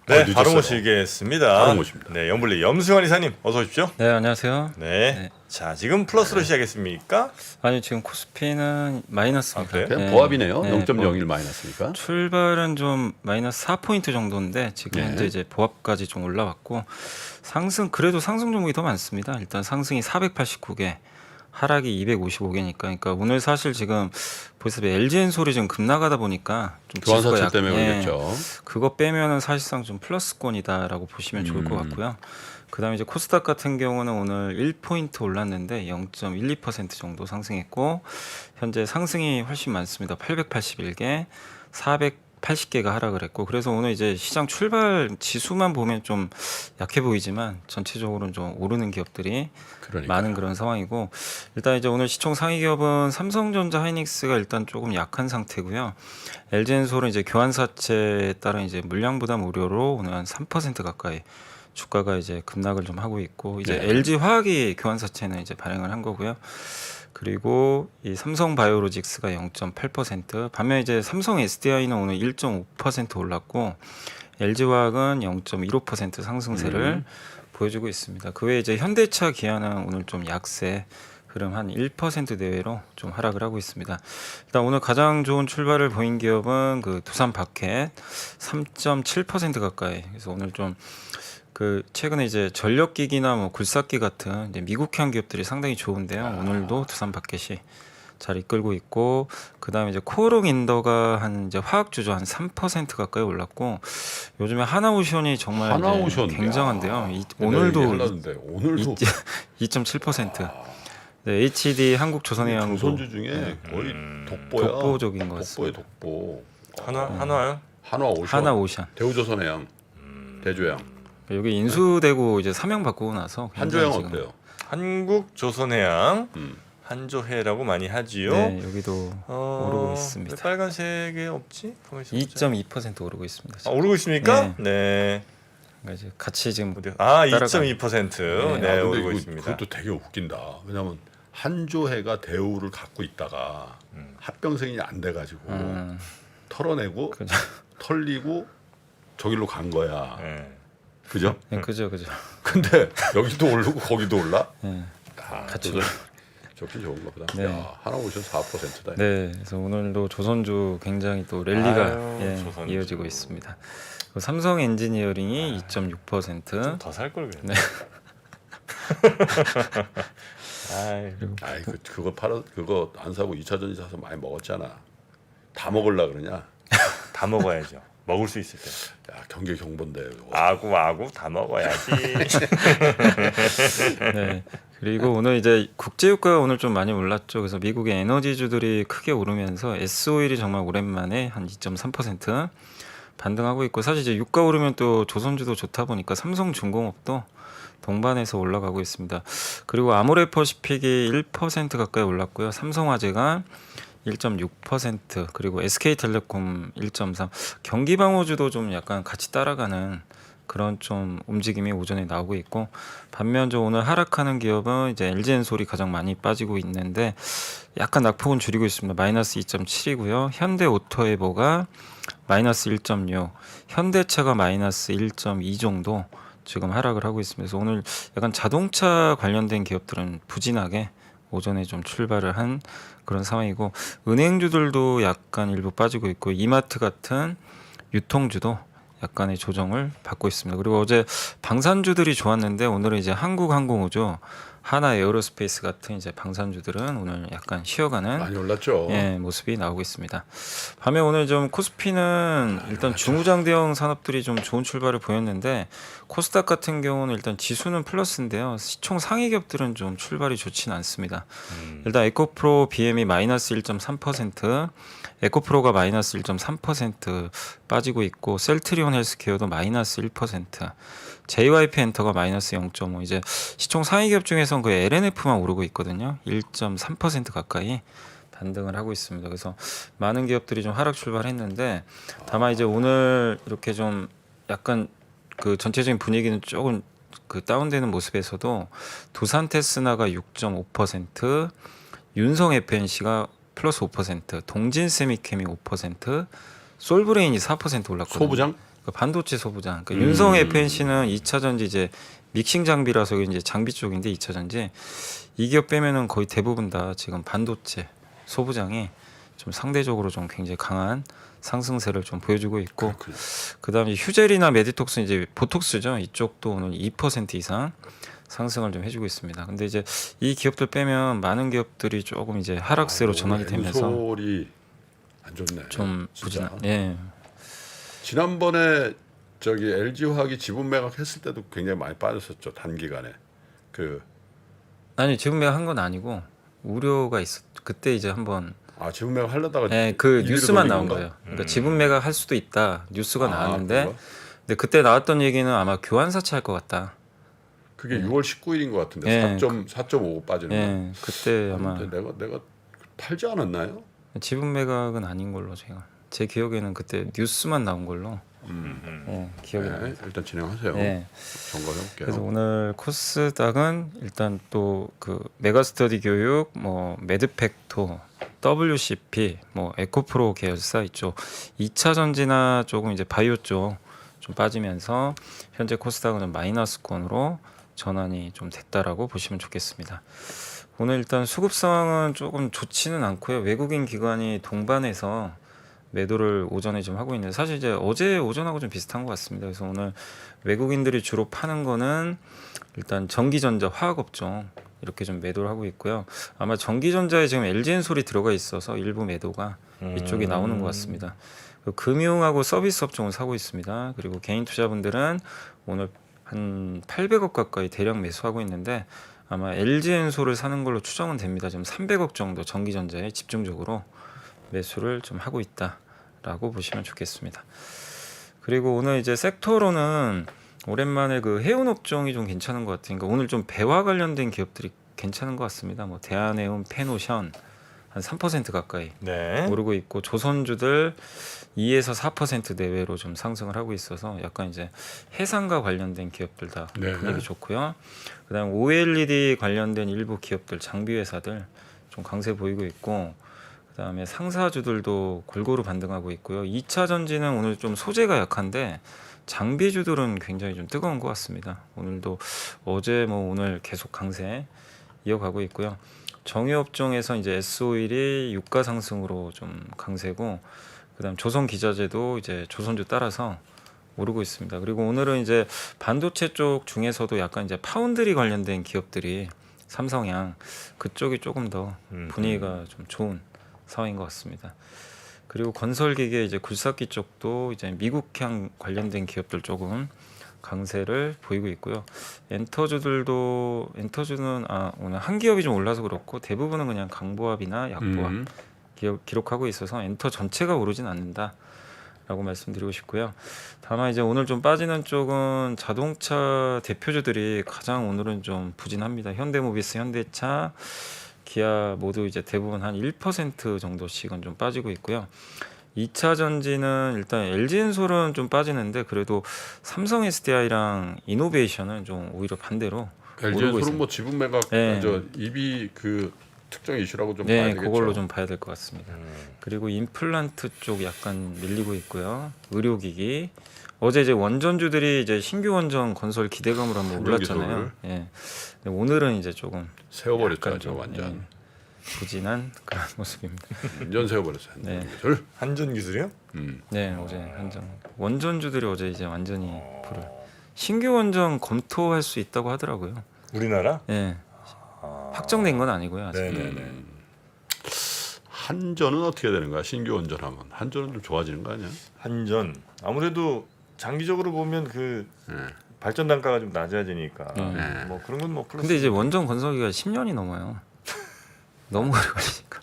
네, 늦었어요. 바로 모시겠습니다. 바로 모십니다. 네, 영블리 염승환 이사님 어서 오십시오. 네, 안녕하세요. 네. 네. 자, 지금 플러스로 시작했습니까? 아니 지금 코스피는 마이너스입니다. 아, 그래요? 그냥 네. 보합이네요. 네, 0.01 마이너스니까. 출발은 좀 마이너스 4포인트 정도인데 지금 네. 현재 이제 보합까지 좀 올라왔고 상승 그래도 상승 종목이 더 많습니다. 일단 상승이 489개, 하락이 255개니까 그러니까 오늘 사실 지금 보시다시피 LG엔솔이 좀 급나가다 보니까 좀 교환사채 지수가 때문에 예, 그러겠죠. 그거 빼면은 사실상 좀 플러스권이다라고 보시면 좋을 것 같고요. 그다음에 이제 코스닥 같은 경우는 오늘 1포인트 올랐는데 0.12% 정도 상승했고 현재 상승이 훨씬 많습니다. 881개, 480개가 하락을 했고 그래서 오늘 이제 시장 출발 지수만 보면 좀 약해 보이지만 전체적으로는 좀 오르는 기업들이 그러니까. 많은 그런 상황이고 일단 이제 오늘 시총 상위 기업은 삼성전자, 하이닉스가 일단 조금 약한 상태고요. LG엔솔은 이제 교환사채에 따른 이제 물량 부담 우려로 오늘 한 3% 가까이 주가가 이제 급락을 좀 하고 있고 이제 네. LG 화학이 교환사채는 이제 발행을 한 거고요. 그리고 이 삼성 바이오로직스가 0.8%, 반면 이제 삼성 SDI는 오늘 1.5% 올랐고 LG 화학은 0.15% 상승세를 보여주고 있습니다. 그 외에 이제 현대차, 기아는 오늘 좀 약세 흐름 한 1% 내외로 좀 하락을 하고 있습니다. 일단 오늘 가장 좋은 출발을 보인 기업은 그 두산바켓 3.7% 가까이. 그래서 오늘 좀 그 최근에 이제 전력기기나 뭐 굴삭기 같은 이제 미국형 기업들이 상당히 좋은데요. 오늘도 두산바켓이 잘 이끌고 있고 그다음에 이제 코오롱인더가 한 이제 화학 주조 한 3% 가까이 올랐고 요즘에 하나오션이 정말 이제 하나오션 굉장한데요. 오늘도 오늘도 2.7%. 네, HD 한국조선해양도 조선주 중에 거의 독보야. 독보적인 것 독보의 같습니다. 독보. 하나요? 한화오션. 하나오션. 대우조선해양. 대조양. 여기 인수되고 이제 사명 바꾸고 나서 굉장히 한조양 지금 어때요? 한국조선해양 음. 한조해라고 많이 하지요. 네, 여기도 오르고 있습니다. 왜 빨간색에 없지? 가만히 있어보자. 2.2% 오르고 있습니다. 아, 오르고 있습니까? 네. 네. 그러니까 이제 같이 지금 어디요? 따라가는. 2.2%. 네. 네, 아, 근데 오르고 이거, 있습니다. 그것도 되게 웃긴다. 왜냐하면 한조해가 대우를 갖고 있다가 합병승이 안 돼가지고 털어내고 그죠. 털리고 저길로 간 거야. 네. 그죠? 네, 그죠. 근데 여기도 오르고 거기도 올라? 네. 아, 같이 또 좋긴 좋은가 보다. 네. 야, 하나오션 4%다. 네, 그래서 오늘도 조선주 굉장히 또 랠리가 아유, 조선주. 이어지고 있습니다. 그리고 삼성 엔지니어링이 2.6%. 더 살 걸 그랬네. 아이, 아이 그거 팔아 그거 안 사고 2차 전지 사서 많이 먹었잖아. 다 먹을라 그러냐? 다 먹어야죠. 먹을 수 있을 때. 야 경계 경보인데. 아구 다 먹어야지. 네. 그리고 오늘 이제 국제유가가 오늘 좀 많이 올랐죠. 그래서 미국의 에너지주들이 크게 오르면서 S-오일이 정말 오랜만에 한 2.3% 반등하고 있고 사실 이제 유가 오르면 또 조선주도 좋다 보니까 삼성중공업도 동반해서 올라가고 있습니다. 그리고 아모레퍼시픽이 1% 가까이 올랐고요. 삼성화재가 1.6% 그리고 SK텔레콤 1.3 경기방어주도 좀 약간 같이 따라가는 그런 좀 움직임이 오전에 나오고 있고 반면 저 오늘 하락하는 기업은 이제 LG엔솔이 가장 많이 빠지고 있는데 약간 낙폭은 줄이고 있습니다. 마이너스 2.7이고요. 현대오토에버가 마이너스 1.6, 현대차가 마이너스 1.2 정도 지금 하락을 하고 있습니다. 그래서 오늘 약간 자동차 관련된 기업들은 부진하게 오전에 좀 출발을 한 그런 상황이고 은행주들도 약간 일부 빠지고 있고 이마트 같은 유통주도 약간의 조정을 받고 있습니다. 그리고 어제 방산주들이 좋았는데 오늘은 이제 한국항공우주, 하나에어로스페이스 같은 이제 방산주들은 오늘 약간 쉬어가는 많이 올랐죠. 예, 모습이 나오고 있습니다. 반면 오늘 좀 코스피는 일단 중우장대형 산업들이 좀 좋은 출발을 보였는데 코스닥 같은 경우는 일단 지수는 플러스인데요. 시총 상위 기업들은 좀 출발이 좋지는 않습니다. 일단 에코프로 BM이 마이너스 1.3%, 에코프로가 마이너스 1.3% 빠지고 있고 셀트리온 헬스케어도 마이너스 1%, JYP 엔터가 마이너스 0.5. 이제 시총 상위 기업 중에선 그 LNF만 오르고 있거든요. 1.3% 가까이 반등을 하고 있습니다. 그래서 많은 기업들이 좀 하락 출발했는데 다만 이제 오늘 이렇게 좀 약간 그 전체적인 분위기는 조금 그 다운되는 모습에서도 두산 테스나가 6.5%, 윤성 FNC가 플러스 5%, 동진 세미캠이 5%, 솔브레인이 4% 올랐거든요. 소부장? 그 반도체 소부장. 그러니까 윤성 FNC는 2차 전지 이제 믹싱 장비라서 이제 장비 쪽인데 2차 전지 이 기업 빼면은 거의 대부분 다 지금 반도체 소부장이 좀 상대적으로 좀 굉장히 강한 상승세를 좀 보여주고 있고 그렇군요. 그다음에 휴젤이나 메디톡스 이제 보톡스죠. 이쪽도 오늘 2% 이상 상승을 좀 해주고 있습니다. 근데 이제 이 기업들 빼면 많은 기업들이 조금 이제 하락세로 전환이 되면서 소리 안 좋네. 좀 진짜. 부진한. 예. 지난번에 저기 LG화학이 지분 매각했을 때도 굉장히 많이 빠졌었죠. 단기간에. 그 아니 지분 매각 한 건 아니고 우려가 있었. 그때 이제 한번 지분 매각 하려다가 예, 그 일비로 뉴스만 돌린 나온 건가? 거예요. 그러니까 지분 매각 할 수도 있다 뉴스가 나왔는데 그거? 근데 그때 나왔던 얘기는 아마 교환 사채할 것 같다. 그게 6월 19일인 것 같은데 예. 4.5 빠지는 거. 예, 그때 아마 근데 내가 팔지 않았나요? 지분 매각은 아닌 걸로 제 기억에는 그때 뉴스만 나온 걸로 기억이 네, 납니다. 일단 진행하세요. 네. 점검해 볼게요. 그래서 오늘 코스닥은 일단 또 그 메가스터디 교육, 뭐 매드팩토, WCP, 뭐 에코프로 계열사 있죠. 2차 전지나 조금 이제 바이오 쪽 좀 빠지면서 현재 코스닥은 좀 마이너스권으로 전환이 좀 됐다라고 보시면 좋겠습니다. 오늘 일단 수급 상황은 조금 좋지는 않고요. 외국인 기관이 동반해서 매도를 오전에 좀 하고 있는데 사실 이제 어제 오전하고 좀 비슷한 것 같습니다. 그래서 오늘 외국인들이 주로 파는 거는 일단 전기전자, 화학업종 이렇게 좀 매도를 하고 있고요. 아마 전기전자에 지금 LG엔솔이 들어가 있어서 일부 매도가 이쪽이 나오는 것 같습니다. 금융하고 서비스 업종을 사고 있습니다. 그리고 개인 투자분들은 오늘 한 800억 가까이 대량 매수하고 있는데 아마 LG엔솔을 사는 걸로 추정은 됩니다. 지금 300억 정도 전기전자에 집중적으로 매수를 좀 하고 있다라고 보시면 좋겠습니다. 그리고 오늘 이제 섹터로는 오랜만에 그 해운 업종이 좀 괜찮은 것 같아요. 그러니까 오늘 좀 배와 관련된 기업들이 괜찮은 것 같습니다. 뭐 대한해운, 페노션 한 3% 가까이 네. 오르고 있고 조선주들 2에서 4% 내외로 좀 상승을 하고 있어서 약간 이제 해상과 관련된 기업들 다 네. 분위기 좋고요. 그다음 OLED 관련된 일부 기업들, 장비 회사들 좀 강세 보이고 있고 그다음에 상사주들도 골고루 반등하고 있고요. 2차 전지는 오늘 좀 소재가 약한데 장비주들은 굉장히 좀 뜨거운 것 같습니다. 오늘도 어제 뭐 오늘 계속 강세 이어가고 있고요. 정유업종에서 이제 S-오일이 유가 상승으로 좀 강세고 그다음 조선기자재도 이제 조선주 따라서 오르고 있습니다. 그리고 오늘은 이제 반도체 쪽 중에서도 약간 이제 파운드리 관련된 기업들이 삼성양 그쪽이 조금 더 분위기가 좀 좋은 상황인 것 같습니다. 그리고 건설기계 이제 굴삭기 쪽도 이제 미국향 관련된 기업들 조금 강세를 보이고 있고요. 엔터주는 오늘 한 기업이 좀 올라서 그렇고 대부분은 그냥 강보합이나 약보합 기록하고 있어서 엔터 전체가 오르진 않는다라고 말씀드리고 싶고요. 다만 이제 오늘 좀 빠지는 쪽은 자동차 대표주들이 가장 오늘은 좀 부진합니다. 현대모비스, 현대차, 기아 모두 이제 대부분 한 1% 정도씩은 좀 빠지고 있고요. 2차 전지는 일단 LG엔솔은 좀 빠지는데 그래도 삼성 SDI랑 이노베이션은 좀 오히려 반대로 오르고 LG엔솔은 있습니다. 뭐 지분 매각 네. 저 EB 그 특정 이슈라고 좀 봐야 네, 되겠죠. 그걸로 좀 봐야 될 것 같습니다. 그리고 임플란트 쪽 약간 밀리고 있고요. 의료기기 어제 이제 원전주들이 이제 신규 원전 건설 기대감으로 한번 올랐잖아요. 예. 근데 오늘은 이제 조금 세워버렸죠, 약간 좀, 완전. 예, 부진한 그런 모습입니다. 완전 세워버렸어요. 네. 절. 한전 기술이요? 네, 어제 한정 원전주들이 어제 이제 완전히 불을 신규 원전 검토할 수 있다고 하더라고요. 우리나라? 예. 확정된 건 아니고요. 아직. 네네네. 한전은 어떻게 되는 거야? 신규 원전하면 한전은 좀 좋아지는 거 아니야? 한전 아무래도 장기적으로 보면 그 네. 발전 단가가 좀 낮아지니까 네. 뭐 그런 건 뭐 플러스. 근데 이제 원전 건설기가 10년이 넘어요. 너무 오래 걸리니까.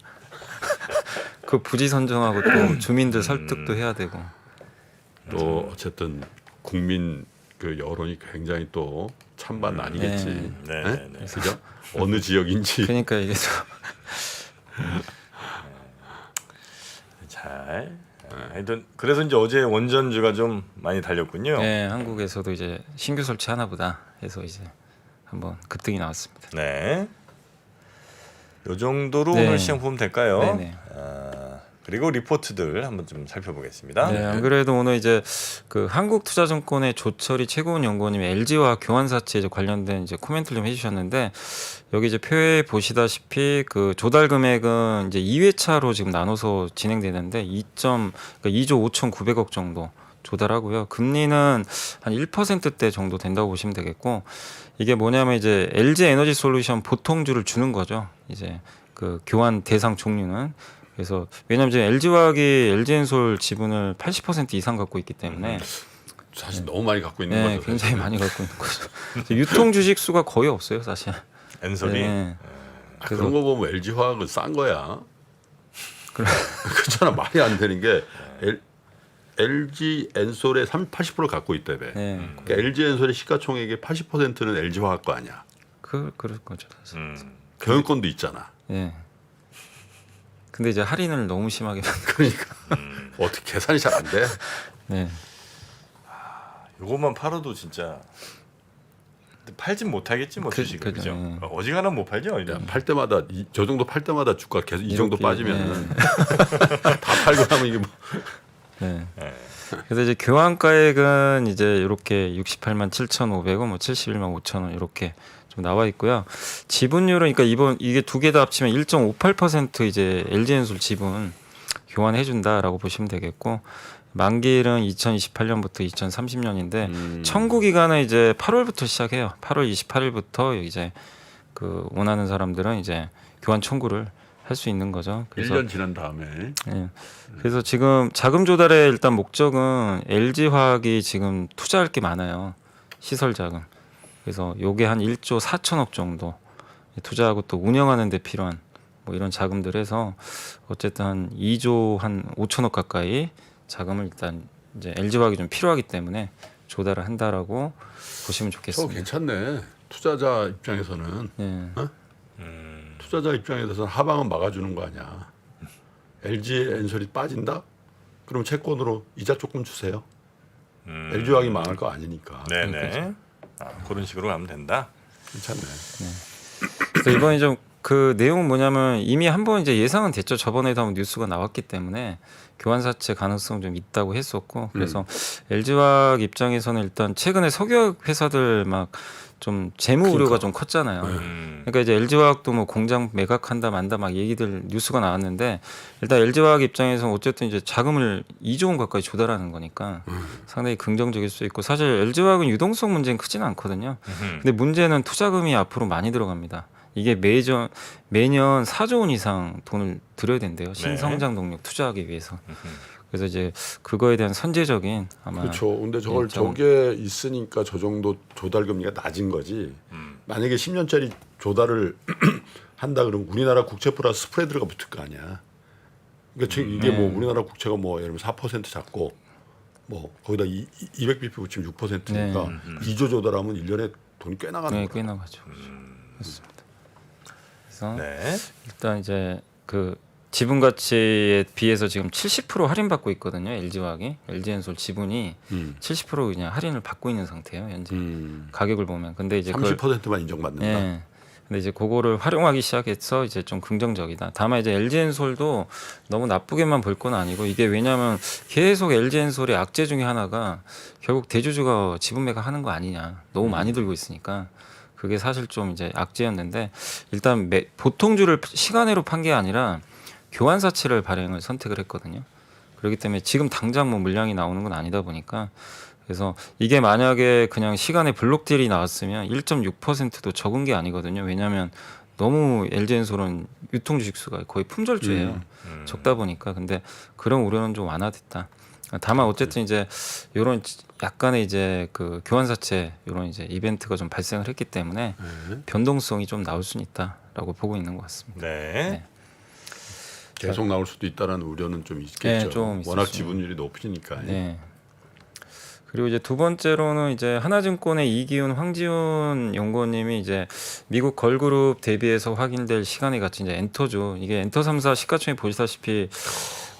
그 부지 선정하고 또 주민들 설득도 해야 되고. 또 어쨌든 국민 그 여론이 굉장히 또 찬반 나뉘겠지. 네. 네? 네. 그죠? 어느 지역인지. 그러니까 이게 좀 잘. 하여튼 그래서 이제 어제 원전주가 좀 많이 달렸군요. 네, 한국에서도 이제 신규 설치 하나보다 해서 이제 한번 급등이 나왔습니다. 네. 요 정도로 네. 오늘 시장 보면 될까요? 네네. 그리고 리포트들 한번 좀 살펴보겠습니다. 네, 안 그래도 오늘 이제 그 한국투자증권의 조철이 최고원 연구원님이 LG와 교환사채 이제 관련된 이제 코멘트를 좀 해주셨는데 여기 이제 표에 보시다시피 그 조달 금액은 이제 2회차로 지금 나눠서 진행되는데 그러니까 2조 5,900억 정도 조달하고요. 금리는 한 1%대 정도 된다고 보시면 되겠고 이게 뭐냐면 이제 LG 에너지 솔루션 보통주를 주는 거죠. 이제 그 교환 대상 종류는. 그래서 왜냐하면 지금 LG화학이 LG엔솔 지분을 80% 이상 갖고 있기 때문에 사실 너무 많이 갖고 있는 네, 거죠. 굉장히 많이 갖고 있는 거죠. 유통 주식 수가 거의 없어요, 사실. 엔솔이 네. 그런 거 보면 LG 화학은 싼 거야. 그래. 그렇잖아. 말이 안 되는 게 LG 엔솔의 80%를 갖고 있다며. 네, 그러니까 LG 엔솔의 시가총액의 80%는 LG 화학 거 아니야. 그럴 거죠, 사실. 경영권도 있잖아. 예. 근데 이제 할인을 너무 심하게. 그러니까 어떻게 계산이 잘 안 돼. 네. 이것만 팔아도 진짜 근데 팔진 못하겠지 뭐 주식을 그죠. 그죠? 네. 어지간하면 못 팔죠. 야, 팔 때마다 저 정도 팔 때마다 주가 계속 이 정도 이렇게, 빠지면 다 팔고 나면 이게 뭐. 네. 네. 그래서 이제 교환가액은 이제 이렇게 68만 7,500원, 뭐 71만 5천원 이렇게 좀 나와 있고요. 지분율은 그러니까 이번 이게 두 개 다 합치면 1.58% 이제 LG엔솔 지분 교환해 준다라고 보시면 되겠고 만기일은 2028년부터 2030년인데 청구 기간은 이제 8월부터 시작해요. 8월 28일부터 이제 그 원하는 사람들은 이제 교환 청구를 할 수 있는 거죠. 그래서 1년 지난 다음에 예. 그래서 지금 자금 조달의 일단 목적은 LG 화학이 지금 투자할 게 많아요. 시설 자금. 그래서 요게 한 1조 4천억 정도 투자하고 또 운영하는 데 필요한 뭐 이런 자금들 해서 어쨌든 한 2조 한 5천억 가까이 자금을 일단 이제 LG 화학이 좀 필요하기 때문에 조달을 한다라고 보시면 저거 좋겠습니다. 괜찮네. 투자자 입장에서는 예. 투자자 입장에서는 하방은 막아주는 거 아니야. LG 엔솔이 빠진다? 그럼 채권으로 이자 조금 주세요. LG 화학이 망할 거 아니니까. 네네. 그런 식으로 가면 된다. 괜찮네. 그래서 이번에 좀 그 내용은 뭐냐면 이미 한번 이제 예상은 됐죠. 저번에도 한번 뉴스가 나왔기 때문에 교환사채 가능성 좀 있다고 했었고 그래서 LG화학 입장에서는 일단 최근에 석유화학 회사들 막 좀 재무 우려가 좀 컸잖아요. 그러니까 이제 LG화학도 뭐 공장 매각한다 만다 막 얘기들 뉴스가 나왔는데 일단 LG화학 입장에서는 어쨌든 이제 자금을 2조 원 가까이 조달하는 거니까 상당히 긍정적일 수 있고 사실 LG화학은 유동성 문제는 크지는 않거든요. 근데 문제는 투자금이 앞으로 많이 들어갑니다. 이게 매년 4조 원 이상 돈을 들여야 된대요. 신성장 동력 투자하기 위해서. 그래서 이제 그거에 대한 선제적인 아마 그렇죠. 근데 저걸 저게 있으니까 저 정도 조달 금리가 낮은 거지. 만약에 10년짜리 조달을 한다 그러면 우리나라 국채 플러스 스프레드가 붙을 거 아니야. 그러니까 이게 뭐 우리나라 국채가 뭐 예를 들면 4% 잡고 뭐 거기다 200bp 붙이면 6%니까 2조 조달하면 1년에 돈이 꽤 나가는 네, 거야. 꽤 나가죠. 그렇습니다. 그래서 네. 일단 이제 그 지분 가치에 비해서 지금 70% 할인받고 있거든요. LG화학이 LG엔솔 지분이 70% 그냥 할인을 받고 있는 상태예요. 현재 가격을 보면. 근데 이제 30%만 인정받는다. 예. 근데 이제 그거를 활용하기 시작해서 이제 좀 긍정적이다. 다만 이제 LG엔솔도 너무 나쁘게만 볼 건 아니고 이게 왜냐하면 계속 LG엔솔의 악재 중에 하나가 결국 대주주가 지분 매각하는 거 아니냐. 너무 많이 들고 있으니까. 그게 사실 좀 이제 악재였는데 일단 보통주를 시간으로 판 게 아니라 교환사채를 발행을 선택을 했거든요. 그렇기 때문에 지금 당장 뭐 물량이 나오는 건 아니다 보니까 그래서 이게 만약에 그냥 시간에 블록딜이 나왔으면 1.6%도 적은 게 아니거든요. 왜냐하면 너무 LG엔솔은 유통 주식수가 거의 품절주예요. 적다 보니까 근데 그런 우려는 좀 완화됐다. 다만 어쨌든 이제 이런 약간의 이제 그 교환사채 이런 이제 이벤트가 좀 발생을 했기 때문에 변동성이 좀 나올 수는 있다라고 보고 있는 것 같습니다. 네. 계속 나올 수도 있다는 우려는 좀 있겠죠. 네, 좀 있을 워낙 수 지분율이 높으니까. 네. 그리고 이제 두 번째로는 이제 하나증권의 이기훈, 황지훈 연구원님이 이제 미국 걸그룹 대비해서 확인될 시간의 가치 이제 엔터죠. 이게 엔터 3사 시가총액 보시다시피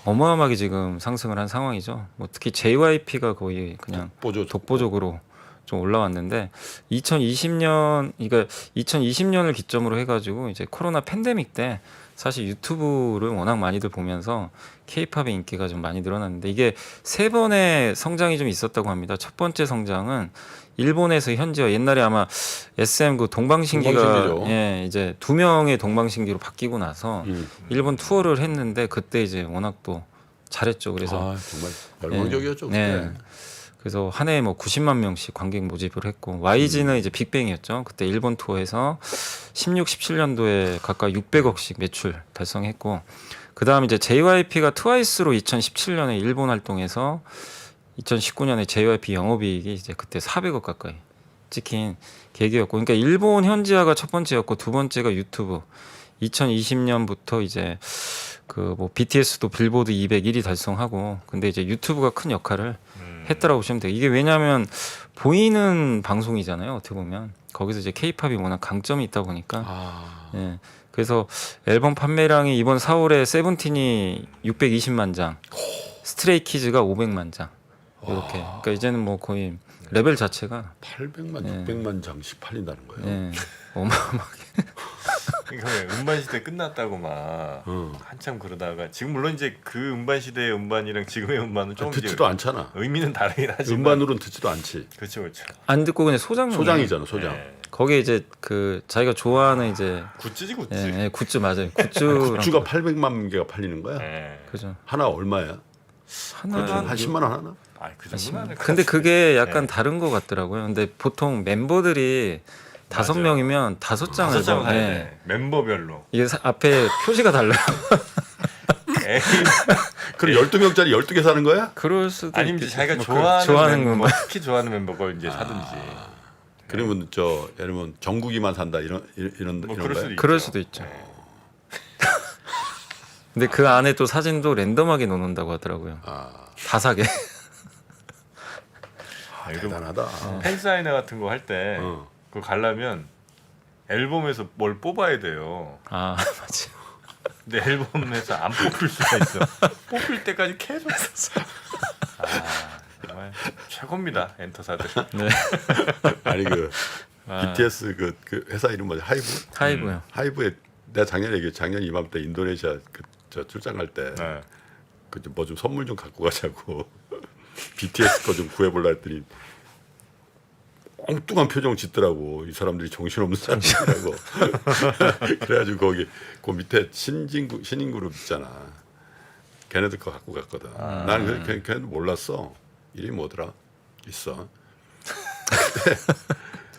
어마어마하게 지금 상승을 한 상황이죠. 뭐 특히 JYP가 거의 그냥 독보적으로 좀 올라왔는데 2020년을 기점으로 해가지고 이제 코로나 팬데믹 때 사실 유튜브를 워낙 많이들 보면서 K-팝의 인기가 좀 많이 늘어났는데 이게 세 번의 성장이 좀 있었다고 합니다. 첫 번째 성장은 일본에서 현지화 옛날에 아마 SM 그 동방신기가 동방신기죠. 예, 이제 2명의 동방신기로 바뀌고 나서 일본 투어를 했는데 그때 이제 워낙 또 잘했죠. 그래서 아, 정말 열광적이었죠. 그때. 네. 그래서 한 해에 뭐 90만 명씩 관객 모집을 했고 YG는 이제 빅뱅이었죠. 그때 일본 투어에서 16, 17년도에 각각 600억씩 매출 달성했고 그다음 이제 JYP가 트와이스로 2017년에 일본 활동해서 2019년에 JYP 영업이익이 이제 그때 400억 가까이 찍힌 계기였고 그러니까 일본 현지화가 첫 번째였고 두 번째가 유튜브 2020년부터 이제 그 뭐 BTS도 빌보드 201위 달성하고 근데 이제 유튜브가 큰 역할을 했더라고 보시면 돼요. 이게 왜냐하면 보이는 방송이잖아요. 어떻게 보면 거기서 이제 K-팝이 워낙 강점이 있다 보니까 아, 예. 그래서 앨범 판매량이 이번 4월에 세븐틴이 620만 장, 스트레이키즈가 500만 장 이렇게. 그러니까 이제는 뭐 거의 레벨 자체가 800만, 네. 600만 장씩 팔린다는 거예요. 예. 어마어마하게. 그러니까 왜 음반 시대 끝났다고 막 한참 그러다가 지금 물론 이제 그 음반 시대의 음반이랑 지금의 음반은 조금 이제 듣지도 않잖아. 의미는 다르긴 하지만 음반으로는 듣지도 않지. 그렇죠 그렇죠. 안 듣고 그냥 소장. 소장이잖아, 소장. 네. 거기에 이제 그 자기가 좋아하는 이제 굿즈지 굿즈. 예, 예, 굿즈 맞아요. 굿즈랑 굿즈가 800만 개가 팔리는 거야? 네. 그죠. 하나 얼마야? 하나 한 10만 원 하나? 아, 그 정도는 아닐 것 근데 같아요. 그게 약간 네. 다른 것 같더라고요. 근데 보통 멤버들이 5명이면 5장을 5장 사야 예. 돼. 멤버별로. 이게 앞에 표시가 달라요. 에이, 그럼 12명짜리 12개 사는 거야? 그럴 수도 아니면 이제 있겠지. 자기가 뭐 좋아하는, 좋아하는 멤버, 거. 특히 좋아하는 멤버 걸 이제 사든지. 그러면 저 예를 들면 정국이만 산다 이런 뭐 이런 그럴 거야? 수도 있죠. 그럴 수도 있죠. 네. 근데 그 안에 또 사진도 랜덤하게 넣는다고 하더라고요. 아, 다 사게. 이거 대단하다. 팬 사인회 같은 거 할 때 어. 그걸 가려면 앨범에서 뭘 뽑아야 돼요. 아 맞지. 근데 앨범에서 안 뽑힐 수가 있어. 뽑힐 때까지 계속. 아 정말 최고입니다 엔터사들. 네. 아니 그 아. BTS 그 회사 이름 뭐지? 하이브? 하이브요. 하이브에 내가 작년에 작년 이맘때 인도네시아 저 출장 갈 때 네. 그 뭐 좀 선물 좀 갖고 가자고 BTS 거 좀 구해볼라 했더니 엉뚱한 표정 짓더라고. 이 사람들이 정신없는 사람들이라고. 그래가지고 거기 그 밑에 신인그룹 있잖아. 걔네들 거 갖고 갔거든. 나는 걔네들 몰랐어. 이름이 뭐더라? 있어.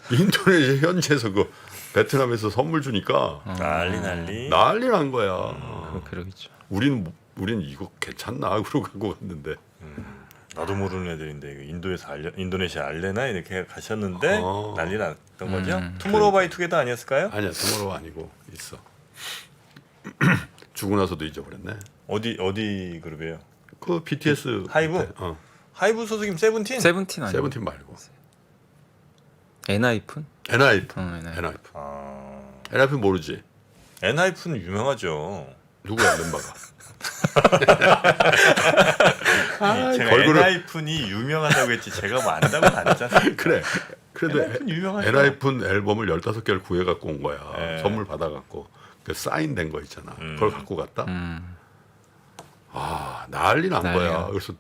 근데 인도네시아 현지에서 그 베트남에서 선물 주니까 난리. 난리 난 거야. 그러겠죠. 우린 이거 괜찮나 그러고 갖고 갔는데 나도 모르는 애들인데 이거 인도네시아 알레나 이렇게 가셨는데 난리 났던 거죠. 투모로우바이투게더 아니었을까요? 아니야 투모로우 아니고 있어. 주고 나서도 잊어버렸네. 어디 그룹이에요? 그 BTS 하이브? 밑에, 하이브 소속이면 세븐틴? 세븐틴 아니에요? 세븐틴 말고 엔하이픈? 엔하이픈. 엔하이픈. 엔하이픈. 아, 엔하이픈 모르지? 엔하이픈은 유명하죠. 누구야 멤버가? 제가 걸그룹. 엔하이픈이 유명하다고 했지 제가 뭐 안다고 안 했잖아요. 그래. 그래도 엔하이픈 유명하죠. 엔하이픈 앨범을 15개를 구해 갖고 온 거야. 네. 선물 받아 갖고 그 사인된 거 있잖아. 그걸 갖고 갔다. 아 난리 난 난리야. 거야. 그래서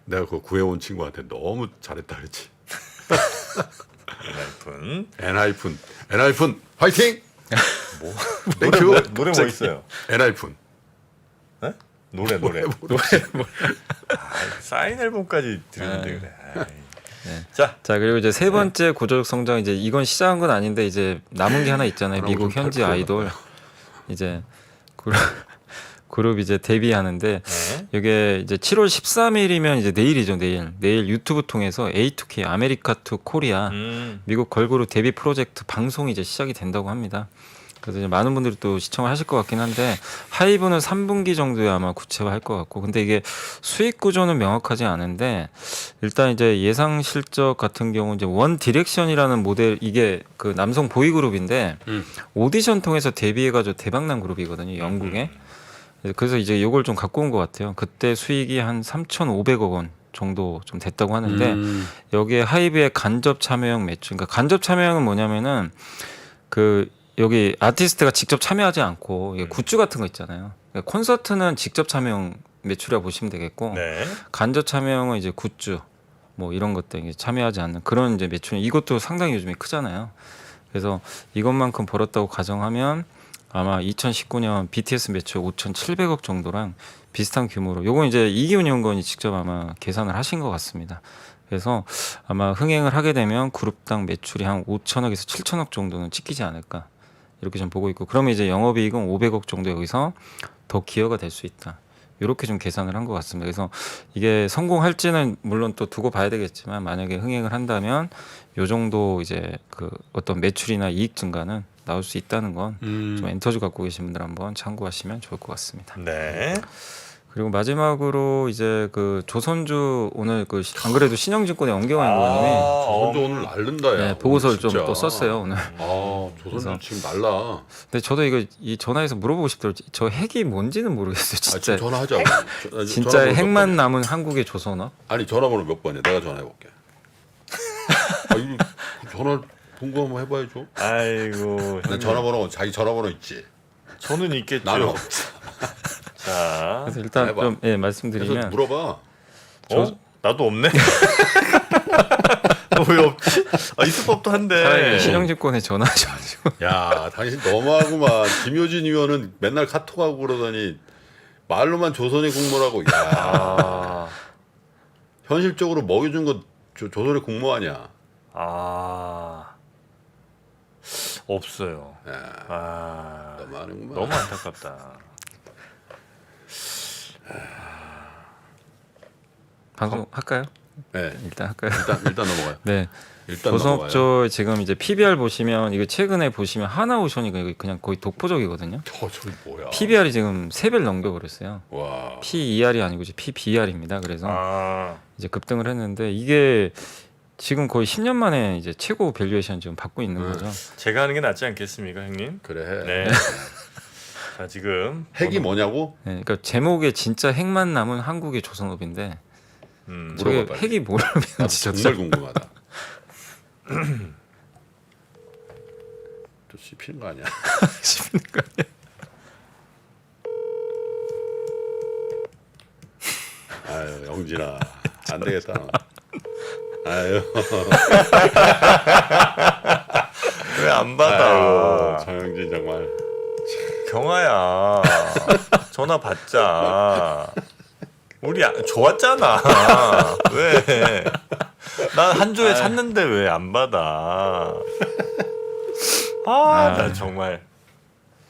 내가 그거 구해온 친구한테 너무 잘했다 그랬지. 엔하이픈. 엔하이픈 화이팅! 뭐 땡큐. 노래 뭐 있어요? 엔하이픈. 네? 노래. 사인 앨범까지 들었는데 그래. 아이. 네. 자, 자 그리고 이제 세 번째 고조적 성장 이제 이건 시작한 건 아닌데 이제 남은 게 하나 있잖아요. 그럼 미국 좀 현지 탈 아이돌 이제 그룹 이제 데뷔하는데 네. 이게 이제 7월 13일이면 이제 내일이죠. 내일 유튜브 통해서 A2K 아메리카 투 코리아 미국 걸그룹 데뷔 프로젝트 방송이 이제 시작이 된다고 합니다. 그래서 이제 많은 분들이 또 시청을 하실 것 같긴 한데 하이브는 3분기 정도에 아마 구체화할 것 같고 근데 이게 수익 구조는 명확하지 않은데 일단 이제 예상 실적 같은 경우 이제 원 디렉션이라는 모델 이게 그 남성 보이 그룹인데 오디션 통해서 데뷔해가지고 대박난 그룹이거든요. 영국에. 그래서 이제 이걸 좀 갖고 온 것 같아요. 그때 수익이 한 3,500억 원 정도 좀 됐다고 하는데 여기에 하이브의 간접 참여형 매출. 그러니까 간접 참여형은 뭐냐면은 그 여기 아티스트가 직접 참여하지 않고 이게 굿즈 같은 거 있잖아요. 그러니까 콘서트는 직접 참여형 매출이라고 보시면 되겠고 네. 간접 참여형은 이제 굿즈 뭐 이런 것들 이제 참여하지 않는 그런 이제 매출 이것도 상당히 요즘에 크잖아요. 그래서 이것만큼 벌었다고 가정하면 아마 2019년 BTS 매출 5,700억 정도랑 비슷한 규모로 요건 이제 이기훈 연구원이 직접 아마 계산을 하신 것 같습니다. 그래서 아마 흥행을 하게 되면 그룹당 매출이 한 5천억에서 7천억 정도는 찍히지 않을까 이렇게 좀 보고 있고 그러면 이제 영업이익은 500억 정도 여기서 더 기여가 될 수 있다. 이렇게 좀 계산을 한 것 같습니다. 그래서 이게 성공할지는 물론 또 두고 봐야 되겠지만 만약에 흥행을 한다면 요 정도 이제 그 어떤 매출이나 이익 증가는 나올 수 있다는 건 좀 엔터주 갖고 계신 분들 한번 참고하시면 좋을 것 같습니다. 네. 그리고 마지막으로 이제 그 조선주 오늘 그 안 그래도 신영증권의 엄경환 의원님이 조선주 오늘 날른다 야. 네, 보고서를 좀 진짜. 또 썼어요 오늘. 조선주 그래서- 지금 날라. 근데 저도 이거 이 전화해서 물어보고 싶더라고요. 저 핵이 뭔지는 모르겠어요. 진짜 지금 전화하자. 진짜 전화번호 몇 핵만 번이야? 남은 한국의 조선업. 아니 전화번호 몇 번이야? 내가 전화해 볼게. 이거 전화 본거 한번 해봐야죠. 아이고. 내 전화번호 자기 전화번호 있지. 저는 있겠죠. 나는 없어. 자. 그래서 일단 해봐. 좀 그래서 말씀드리면 물어봐. 나도 없네. 왜 없지? 있을 법도 한데. 차라리 신영증권에 전화하셔가지고 야, 당신 너무하구만. 김효진 의원은 맨날 카톡하고 그러더니 말로만 조선의 국모라고. 야, 아, 현실적으로 먹여준 거 조선의 국모 아니야. 없어요. 야, 너무하는구만. 너무 안타깝다. 방송 할까요? 네, 일단 할까요? 일단 넘어가요. 네. 일단 넘어가요. 조선업조 지금 이제 PBR 보시면 이거 최근에 보시면 하나오션이 그냥 거의 독보적이거든요. 저기 뭐야? PBR이 지금 3배를 넘겨버렸어요. 와, PER이 아니고 이제 PBR입니다. 그래서 아, 이제 급등을 했는데 이게 지금 거의 10년 만에 이제 최고 밸류에이션 지금 받고 있는 거죠. 제가 하는 게 낫지 않겠습니까, 형님? 그래. 네. 자, 지금 핵이 뭐냐고? 네, 그러니까 제목에 진짜 핵만 남은 한국의 조선업인데 저게 물어봐, 빨리. 핵이 뭐라면 나도 진짜 정말 궁금하다. 또 씹히는 거 아니야? 씹히는 거 아니야? 아유, 영진아, 안 되겠다. 너. 아유, 왜 안 받아? 아유, 정영진 정말. 경아야, 전화 받자. 우리 좋았잖아. 왜? 난 한 조에 샀는데 왜 안 받아? 나 정말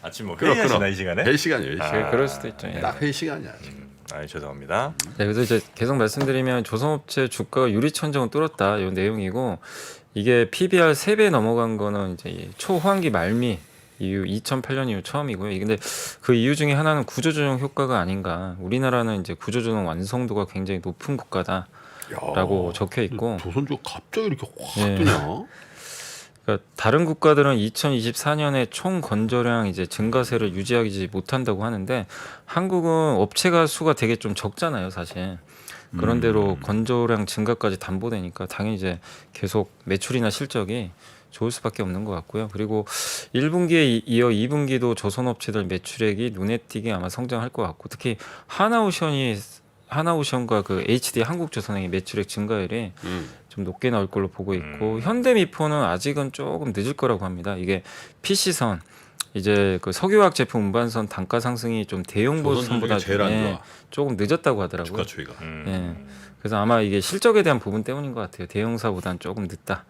아침 뭐 회의하시나 이 시간에? 회의 시간이에요. 회의 시간. 그럴 수도 있죠. 예. 딱 회의 시간이야. 지금. 죄송합니다. 네, 그래서 이제 계속 말씀드리면 조선업체 주가가 유리천정을 뚫었다 이 내용이고 이게 PBR 3배 넘어간 거는 이제 이 초호황기 말미 이후 2008년 이후 처음이고요. 근데 그 이유 중에 하나는 구조조정 효과가 아닌가. 우리나라는 이제 구조조정 완성도가 굉장히 높은 국가다라고 야, 적혀 있고 조선주가 갑자기 이렇게 확 예. 뜨냐? 그러니까 다른 국가들은 2024년에 총 건조량 이제 증가세를 유지하지 못한다고 하는데 한국은 업체가 수가 되게 좀 적잖아요, 사실. 그런 대로 건조량 증가까지 담보되니까 당연히 이제 계속 매출이나 실적이 좋을 수밖에 없는 것 같고요. 그리고 1분기에 이어 2분기도 조선업체들 매출액이 눈에 띄게 아마 성장할 것 같고 특히 하나오션과 그 HD 한국조선행의 매출액 증가율이 좀 높게 나올 걸로 보고 있고 현대미포는 아직은 조금 늦을 거라고 합니다. 이게 PC선 이제 그 석유화학 제품 운반선 단가 상승이 좀 대형 보수선보다 제일 안 좋아. 조금 늦었다고 하더라고요. 주가 추이가. 예. 그래서 아마 이게 실적에 대한 부분 때문인 것 같아요. 대형사보다는 조금 늦다.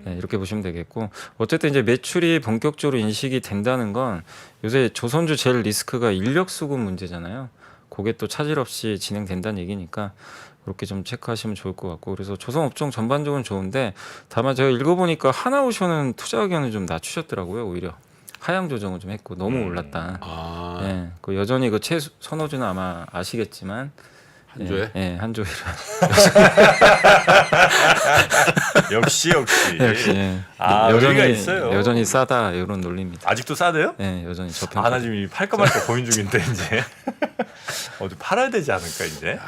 예, 이렇게 보시면 되겠고 어쨌든 이제 매출이 본격적으로 인식이 된다는 건 요새 조선주 제일 리스크가 인력 수급 문제잖아요. 그게 또 차질 없이 진행된다는 얘기니까 그렇게 좀 체크하시면 좋을 것 같고 그래서 조선업종 전반적으로 좋은데 다만 제가 읽어보니까 하나오션은 투자 의견을 좀 낮추셨더라고요. 오히려 하향 조정을 좀 했고 너무 올랐다. 예, 그 여전히 그 최선호주는 아마 아시겠지만 한조에? 예, 한조에 역시 역시 예. 의리가 있어요. 여전히 싸다 이런 논리입니다. 아직도 싸대요? 예, 여전히 저평가. 나 지금 팔까 말까 고민 중인데 이제 어디 팔아야 되지 않을까 이제?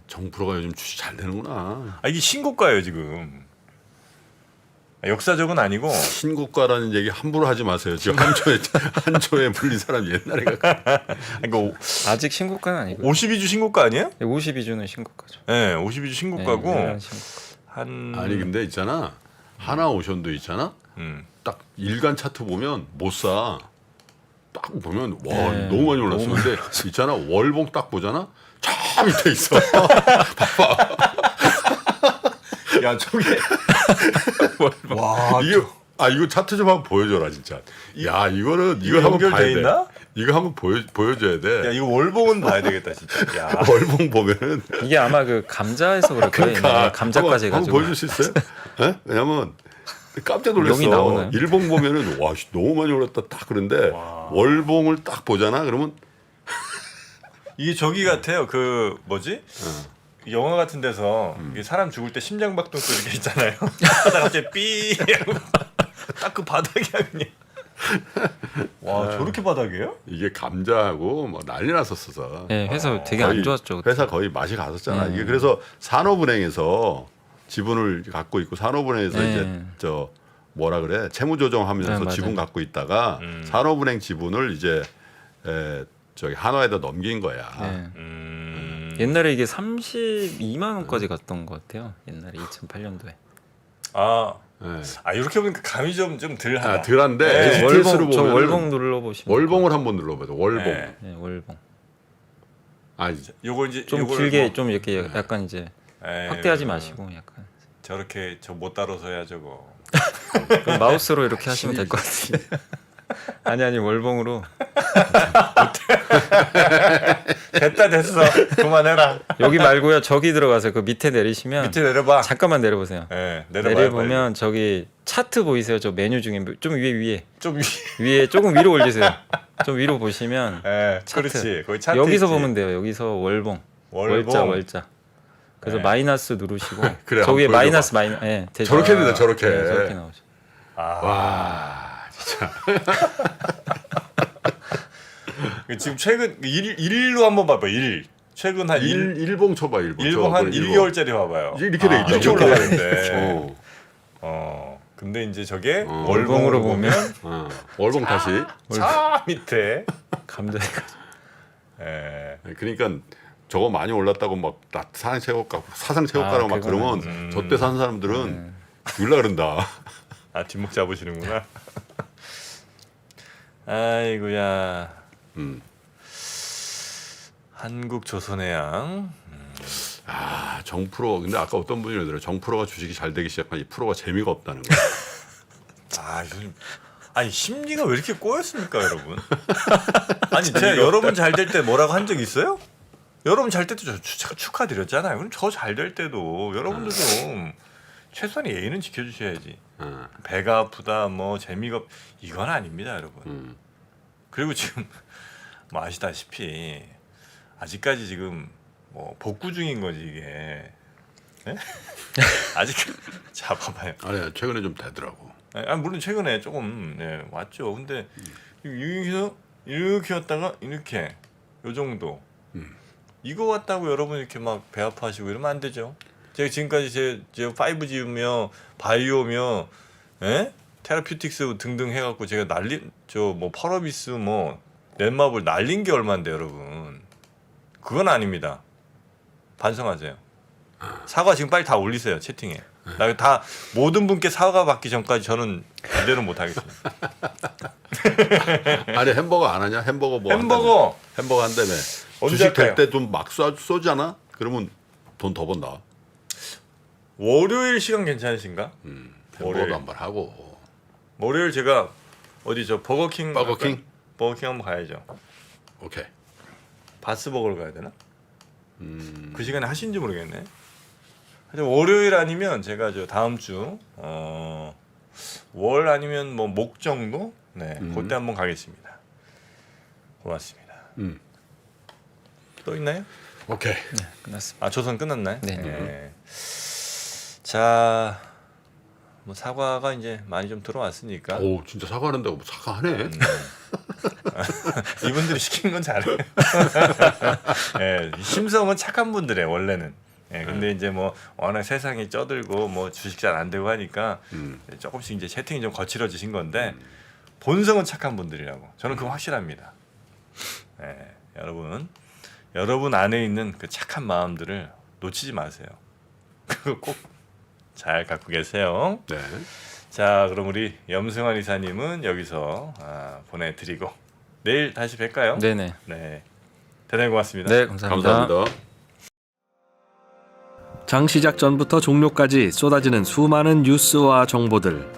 정프로가 요즘 주식 잘 되는구나. 이게 신고가예요 지금. 역사적은 아니고 신고가라는 얘기 함부로 하지 마세요. 지금 한조에 물린 사람 옛날에 그러니까 아직 신고가는 아니고 52주 신고가 아니에요? 52주는 신고가죠. 네, 52주 신고가고 유일한 신고가. 한 아니 근데 있잖아 하나 오션도 있잖아 딱 일간 차트 보면 못 사. 딱 보면 와 네, 너무 많이 올랐어. 근데 있잖아 월봉 딱 보잖아 저 밑에 있어. 야 저게 와 이거 차트 좀 한번 보여줘라 진짜. 야 이거는 이거 한번 연결돼 봐야 돼. 있나? 이거 한번 보여줘야 돼. 야 이거 월봉은 봐야 되겠다 진짜. 야 월봉 보면은 이게 아마 그 감자에서 그럴 거예요. 네, 감자까지 한번 해가지고. 보여줄 수 있어요? 예? 왜냐면 깜짝 놀랐어. 여기 나오나요? 일봉 보면은 와 씨, 너무 많이 올랐다 딱 그런데 월봉을 딱 보잖아. 그러면 이게 저기 같아요. 그 뭐지? 영화 같은 데서 이게 사람 죽을 때 심장박동 소리 이렇게 있잖아요. 하다가 갑자기 삐 딱 그 바닥이야 그냥. 와 저렇게 바닥이에요? 이게 감자하고 뭐 난리 났었어. 네, 회사 되게 안 좋았죠. 그때. 회사 거의 맛이 갔었잖아. 이게 그래서 산업은행에서 지분을 갖고 있고 산업은행에서 네. 이제 저 뭐라 그래 채무 조정하면서 네, 맞아요. 지분 갖고 있다가 산업은행 지분을 이제 저기 한화에다 넘긴 거야. 네. 옛날에 이게 32만 원까지 갔던 것 같아요. 옛날에 2008년도에. 이렇게 보니까 감이 좀 덜하다. 덜한데 네. STS로 저 보면 월봉 눌러보시면. 월봉을 한번 눌러봐요. 월봉. 네. 네, 월봉. 아 요거 이제 좀 요거를 길게 뭐, 좀 이렇게 약간 이제 확대하지 마시고 약간. 저렇게 저 못 따라서 해야 저거. 그럼 마우스로 이렇게 하시면 될 것 같아요. 아니 월봉으로. 됐어. 그만해라. 여기 말고요. 저기 들어가서 그 밑에 내리시면 밑에 내려봐. 잠깐만 내려보세요. 네, 내려봐요. 내려보면 저기 차트 보이세요? 저 메뉴 중에 좀 위에 좀 위에 조금 위로 올리세요. 좀 위로 보시면 네, 차트. 그렇지. 거기 차트 여기서 있지. 보면 돼요. 여기서 월봉, 월봉. 월자. 그래서 네. 마이너스 누르시고 그래, 저 위에 한번 마이너스 되죠. 저렇게 된다 저렇게. 네, 저렇게 나오죠. 와 진짜. 지금 최근 일로 한번 봐봐. 일. 최근 한 일봉 쳐봐 일봉. 일봉 한 1개월짜리 봐봐요. 이렇게 돼 있다. 이렇게 올라가는데. 어. 근데 이제 저게 월봉으로 보면 월봉 다시. 차 밑에. 감자가 예. 그러니까 저거 많이 올랐다고 막 사상 최고가라고 막 그거는 그러면 저때 산 사람들은 죽을라 그런다. 뒷목 잡으시는구나. 아이고야. 한국조선해양. 정프로 근데 아까 어떤 분이 그러더라고요. 정프로가 주식이 잘 되기 시작한 이 프로가 재미가 없다는 거예요. 요즘 아니 심리가 왜 이렇게 꼬였습니까, 여러분? 아니 제가 여러분 잘 될 때 뭐라고 한 적 있어요? 여러분 잘 때도 저 축하드렸잖아요. 그럼 저 잘 될 때도 여러분도 좀 최소한의 예의는 지켜주셔야지. 배가 아프다, 뭐 재미가 이건 아닙니다, 여러분. 그리고 지금 뭐 아시다시피 아직까지 지금 뭐 복구 중인 거지 이게. 네? 아직 자 봐봐요. 아니 최근에 좀 되더라고. 물론 최근에 조금 왔죠. 근데 이렇게 왔다가 이렇게 요 정도. 이거 왔다고 여러분 이렇게 막 배 아파하시고 이러면 안 되죠. 제가 지금까지 제 5G며 바이오며 테라퓨틱스 등등 해갖고 제가 뭐 펄어비스 뭐 넷마블 날린 게 얼마인데 여러분. 그건 아닙니다. 반성하세요. 사과 지금 빨리 다 올리세요 채팅에. 나 다 모든 분께 사과 받기 전까지 저는 기대는 못 하겠습니다. 아니 햄버거 안 하냐? 햄버거 뭐 햄버거 햄버거 한다며. 언제 주식 될 할까요? 때 좀 막 쏘잖아. 그러면 돈 더 번다. 월요일 시간 괜찮으신가? 월요일. 햄버거도 한번 하고. 월요일 제가 어디 저 버거킹 버거킹? 버거킹 한번 가야죠. 오케이. 바스버거를 가야 되나? 그 시간에 하신지 모르겠네. 하여튼 월요일 아니면 제가 저 다음 주 월 아니면 뭐 목 정도 그때 한번 가겠습니다. 고맙습니다. 또 있나요? 오케이. 끝났습니다. 조선 끝났나요? 네. 자, 뭐 사과가 이제 많이 좀 들어왔으니까 오 진짜 사과하는다고 뭐 사과하네. 이분들이 시킨 건 잘해요. 심성은 착한 분들이에요 원래는. 예, 근데 이제 뭐 워낙 세상이 쪄들고 뭐 주식 잘 안 되고 하니까 조금씩 이제 채팅이 좀 거칠어지신 건데 본성은 착한 분들이라고 저는 그거 확실합니다. 예, 여러분 안에 있는 그 착한 마음들을 놓치지 마세요. 그거 꼭 잘 갖고 계세요. 네. 자, 그럼 우리 염승환 이사님은 여기서 보내드리고 내일 다시 뵐까요? 네네. 네, 대단히 고맙습니다. 네, 감사합니다. 감사합니다. 장 시작 전부터 종료까지 쏟아지는 수많은 뉴스와 정보들.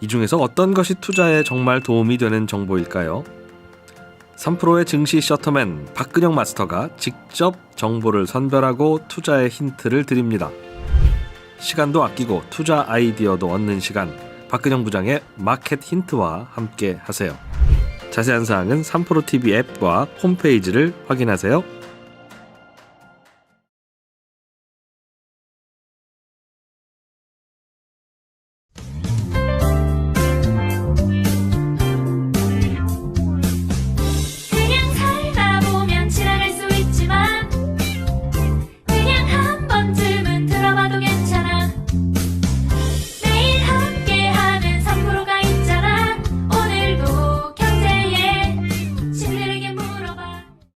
이 중에서 어떤 것이 투자에 정말 도움이 되는 정보일까요? 3프로의 증시 셔터맨 박근영 마스터가 직접 정보를 선별하고 투자의 힌트를 드립니다. 시간도 아끼고 투자 아이디어도 얻는 시간, 박근영 부장의 마켓 힌트와 함께 하세요. 자세한 사항은 3프로 TV 앱과 홈페이지를 확인하세요.